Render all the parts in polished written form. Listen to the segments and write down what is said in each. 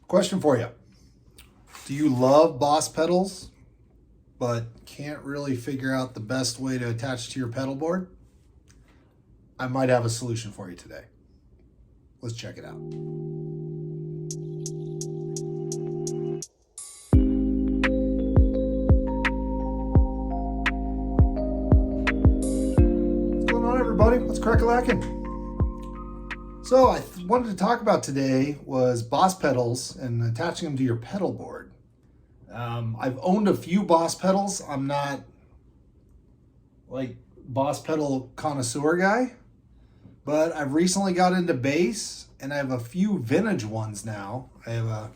Question for you. Do you love Boss pedals, but can't really figure out the best way to attach to your pedal board? I might have a solution for you today. Let's check it out. What's going on, everybody? What's crack-a-lackin'? So I wanted to talk about today was Boss pedals and attaching them to your pedal board. I've owned a few Boss pedals. I'm not like Boss pedal connoisseur guy, but I've recently got into bass and I have a few vintage ones now. I have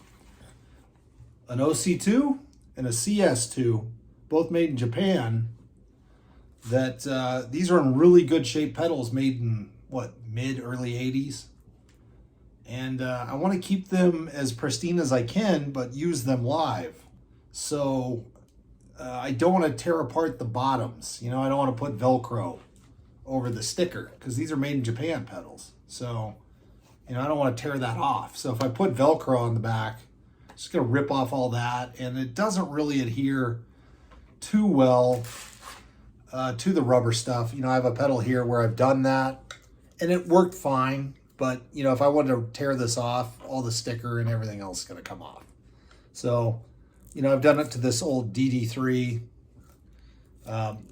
an OC2 and a CS2, both made in Japan. That these are in really good shape pedals, made in early 80s. And I want to keep them as pristine as I can, but use them live. So I don't want to tear apart the bottoms. You know, I don't want to put Velcro over the sticker because these are made in Japan pedals. So, you know, I don't want to tear that off. So if I put Velcro on the back, it's just going to rip off all that. And it doesn't really adhere too well to the rubber stuff. You know, I have a pedal here where I've done that and it worked fine. But, you know, if I wanted to tear this off, all the sticker and everything else is going to come off. So, you know, I've done it to this old DD3.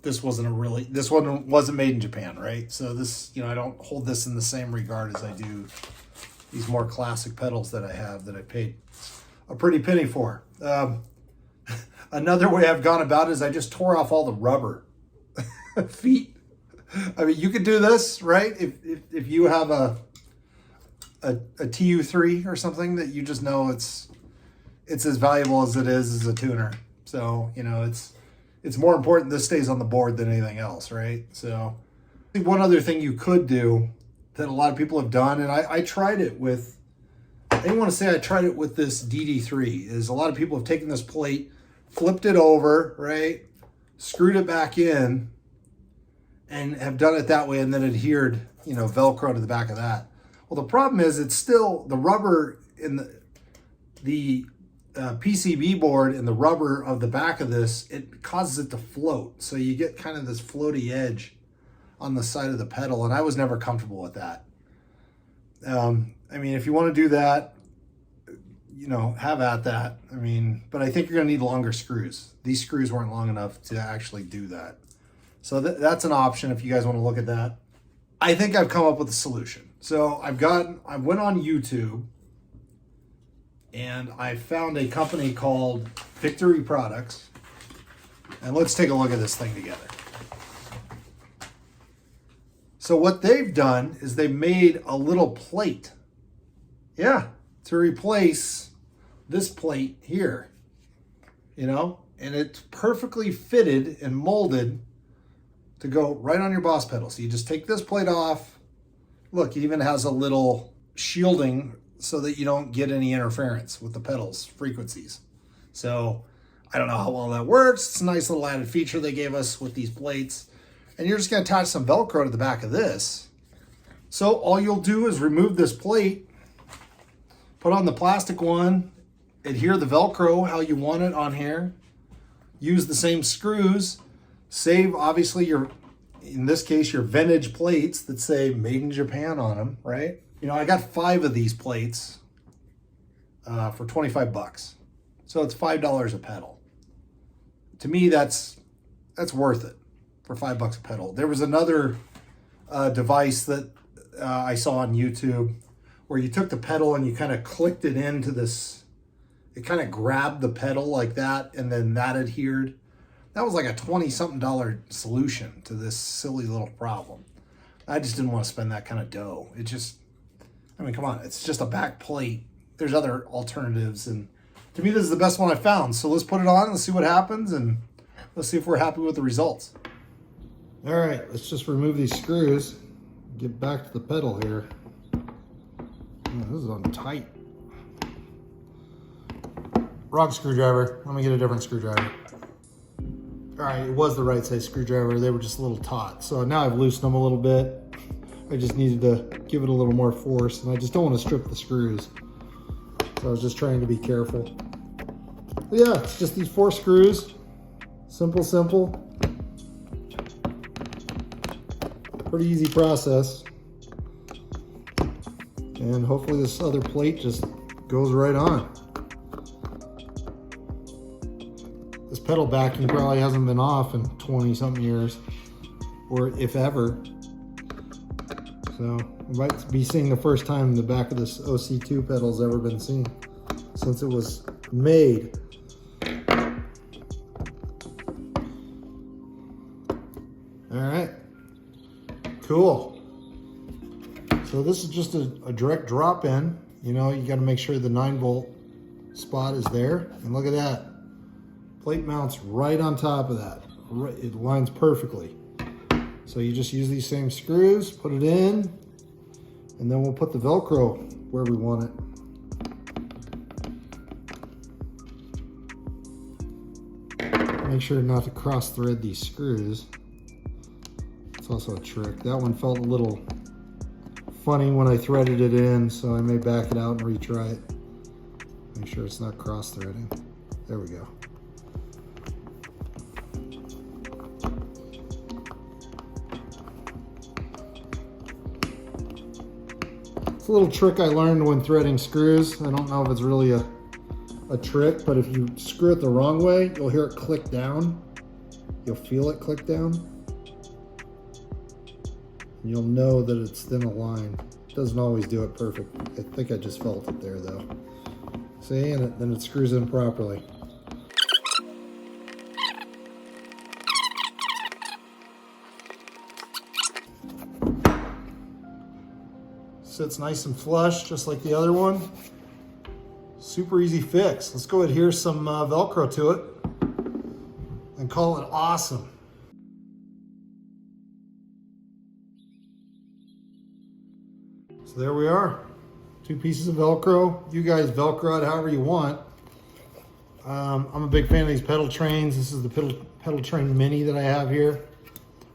This one wasn't made in Japan, right? So this, you know, I don't hold this in the same regard as I do these more classic pedals that I have that I paid a pretty penny for. Another way I've gone about it is I just tore off all the rubber feet. I mean, you could do this, right? If you have a TU3 or something that you just know it's as valuable as it is as a tuner. So, you know, it's more important this stays on the board than anything else, right? So I think one other thing you could do that a lot of people have done, and I tried it with, I didn't want to say I tried it with this DD3, is a lot of people have taken this plate, flipped it over, right? Screwed it back in and have done it that way and then adhered, you know, Velcro to the back of that. Well, the problem is it's still the rubber in the PCB board and the rubber of the back of this, it causes it to float. So you get kind of this floaty edge on the side of the pedal, and I was never comfortable with that. I mean, if you want to do that, you know, have at that. I mean, but I think you're going to need longer screws. These screws weren't long enough to actually do that. So that's an option if you guys want to look at that. I think I've come up with a solution. So I went on YouTube and I found a company called Victory Products. And let's take a look at this thing together. So what they've done is they made a little plate. Yeah, to replace this plate here. You know, and it's perfectly fitted and molded to go right on your Boss pedal. So you just take this plate off. Look, it even has a little shielding so that you don't get any interference with the pedal's frequencies. So I don't know how well that works. It's a nice little added feature they gave us with these plates. And you're just gonna attach some Velcro to the back of this. So all you'll do is remove this plate, put on the plastic one, adhere the Velcro how you want it on here, use the same screws, save obviously in this case, your vintage plates that say made in Japan on them, right? You know, I got 5 of these plates for 25 bucks. So it's $5 a pedal. To me, that's worth it for $5 a pedal. There was another device that I saw on YouTube where you took the pedal and you kind of clicked it into this, it kind of grabbed the pedal like that and then that adhered. That was like a $20-something solution to this silly little problem. I just didn't want to spend that kind of dough. It just, I mean, come on, it's just a back plate. There's other alternatives, and to me, this is the best one I found. So let's put it on, let's see what happens, and let's see if we're happy with the results. All right, let's just remove these screws, get back to the pedal here. Oh, this is on tight. Wrong screwdriver. Let me get a different screwdriver. All right, it was the right size screwdriver. They were just a little taut. So now I've loosened them a little bit. I just needed to give it a little more force, and I just don't want to strip the screws. So I was just trying to be careful. But yeah, it's just these 4 screws. Simple, simple. Pretty easy process. And hopefully this other plate just goes right on. This pedal backing probably hasn't been off in 20 something years, or if ever. So we might be seeing the first time the back of this OC2 pedal's ever been seen since it was made. All right, cool. So this is just a direct drop in. You know, you got to make sure the 9-volt spot is there. And look at that. Plate mounts right on top of that. It lines perfectly. So you just use these same screws, put it in, and then we'll put the Velcro where we want it. Make sure not to cross thread these screws. It's also a trick. That one felt a little funny when I threaded it in, so I may back it out and retry it. Make sure it's not cross threading. There we go. It's a little trick I learned when threading screws. I don't know if it's really a trick, but if you screw it the wrong way, you'll hear it click down. You'll feel it click down. And you'll know that it's thin aligned. It doesn't always do it perfect. I think I just felt it there though. See, and then it screws in properly. Sits nice and flush, just like the other one. Super easy fix. Let's go adhere some Velcro to it and call it awesome. So there we are. 2 pieces of Velcro. You guys Velcro it however you want. I'm a big fan of these pedal trains. This is the pedal train mini that I have here.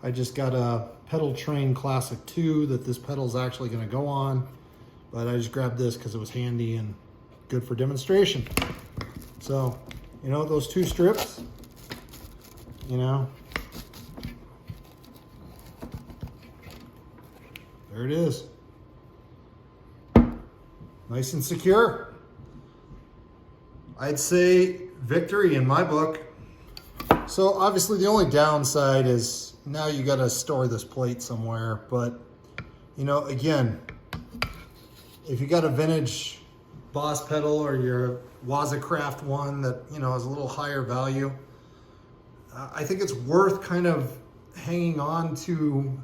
I just got a pedal train classic 2 that this pedal is actually going to go on, but I just grabbed this because it was handy and good for demonstration. So, you know, those 2 strips, you know, there it is. Nice and secure. I'd say victory in my book. So obviously the only downside is now you got to store this plate somewhere, but you know, again, if you got a vintage Boss pedal or your Wazacraft one that, you know, is a little higher value, I think it's worth kind of hanging on to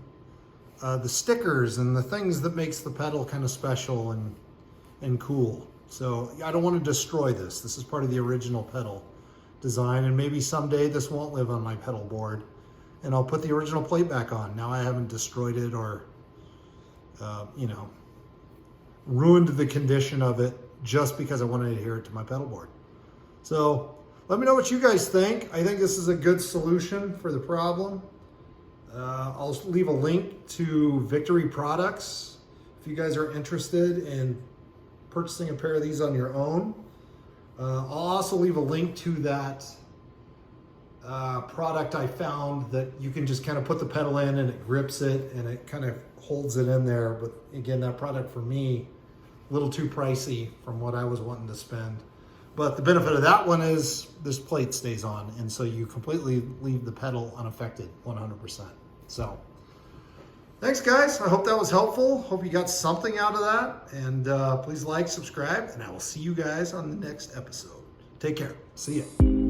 the stickers and the things that makes the pedal kind of special and cool. So I don't want to destroy this. This is part of the original pedal design, and maybe someday this won't live on my pedal board and I'll put the original plate back on. Now I haven't destroyed it or, you know, ruined the condition of it just because I want to adhere it to my pedal board. So let me know what you guys think. I think this is a good solution for the problem. I'll leave a link to Victory products if you guys are interested in purchasing a pair of these on your own. I'll also leave a link to that product I found that you can just kind of put the pedal in and it grips it and it kind of holds it in there. But again, that product for me, a little too pricey from what I was wanting to spend. But the benefit of that one is this plate stays on, and so you completely leave the pedal unaffected 100%. So thanks guys, I hope that was helpful. Hope you got something out of that, and please like, subscribe, and I will see you guys on the next episode. Take care, see ya.